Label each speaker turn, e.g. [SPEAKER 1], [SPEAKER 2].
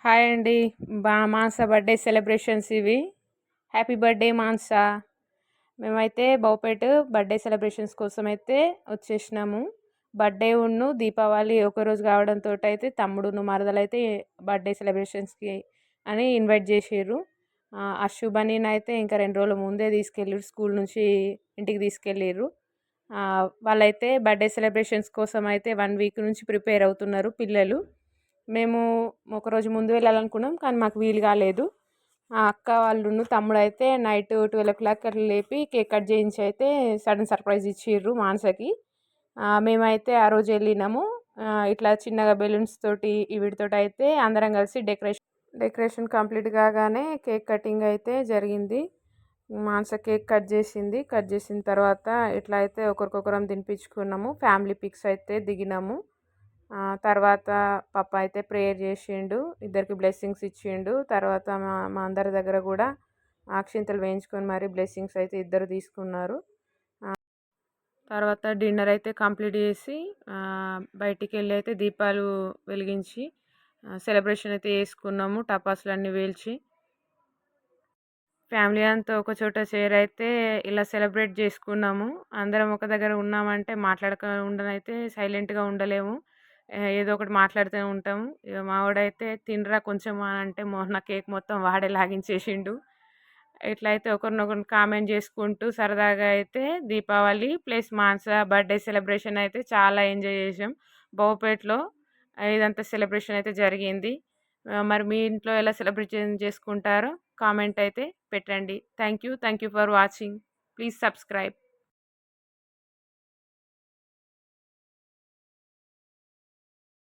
[SPEAKER 1] Hi అండి. మానస birthday celebrations ఇవి. Happy birthday మానస. మేమైతే బౌపేట్ బర్త్‌డే సెలబ్రేషన్స్ కోసమైతే వచ్చేసినాము. దీపావళి ఒకరోజు కావడంతోటైతే తమ్ముడును, మరదలైతే బర్త్‌డే సెలబ్రేషన్స్‌కి అని ఇన్వైట్ చేసిర్రు. అషు బన్నీనైతే ఇంకా 2 రోజుల ముందే తీసుకెళ్ళిర్రు. స్కూల్ నుంచి ఇంటికి తీసుకెళ్ళిర్రు. వాళ్ళైతే బర్త్‌డే సెలబ్రేషన్స్ కోసమైతే 1 వీక్ నుంచి ప్రిపేర్ అవుతున్నారు పిల్లలు. మేము ఒకరోజు ముందు వెళ్ళాలనుకున్నాం. కానీ మాకు వీలు కాలేదు. అక్క వాళ్ళును తమ్ముడైతే నైట్ 12:00 అట్లా లేపి కేక్ కట్ చేయించి అయితే సడన్ సర్ప్రైజ్ ఇచ్చిర్రు మానసకి. మేమైతే ఆ రోజు వెళ్ళినాము. ఇట్లా చిన్నగా బెలూన్స్ తోటి వీటితోటైతే అందరం కలిసి డెకరేషన్ కంప్లీట్ కాగానే కేక్ కటింగ్ అయితే జరిగింది. మానస కేక్ కట్ చేసింది. కట్ చేసిన తర్వాత ఇట్లా అయితే ఒకరికొకరం తినిపించుకున్నాము. ఫ్యామిలీ పిక్స్ అయితే దిగినాము. తర్వాత పప్ప అయితే ప్రేయర్ చేసిండు. ఇద్దరికి బ్లెస్సింగ్స్ ఇచ్చిండు. తర్వాత మా మా అందరి దగ్గర కూడా అక్షింతలు వేయించుకొని మరి బ్లెస్సింగ్స్ అయితే ఇద్దరు తీసుకున్నారు. తర్వాత డిన్నర్ అయితే కంప్లీట్ చేసి బయటికి వెళ్ళి అయితే దీపాలు వెలిగించి సెలబ్రేషన్ అయితే చేసుకున్నాము. టపాసులు అన్నీ పేల్చి ఫ్యామిలీ అంతా ఒక చోట అయితే ఇలా సెలబ్రేట్ చేసుకున్నాము. అందరం ఒక దగ్గర ఉన్నామంటే మాట్లాడకుండానైతే సైలెంట్గా ఉండలేము. ఏదో ఒకటి మాట్లాడుతూనే ఉంటాము. ఇక మావాడైతే తినరా కొంచెం అని అంటే మొన్న కేక్ మొత్తం వాడే లాగించేసిండు. ఇట్లా అయితే ఒకరినొకరు కామెంట్ చేసుకుంటూ సరదాగా అయితే దీపావళి ప్లస్ మానస బర్త్డే సెలబ్రేషన్ అయితే చాలా ఎంజాయ్ చేసాం. బహుపేటలో ఇదంతా సెలబ్రేషన్ అయితే జరిగింది. మరి మీ ఇంట్లో ఎలా సెలబ్రేషన్ చేసుకుంటారో కామెంట్ అయితే పెట్టండి. Thank you for watching. Please subscribe.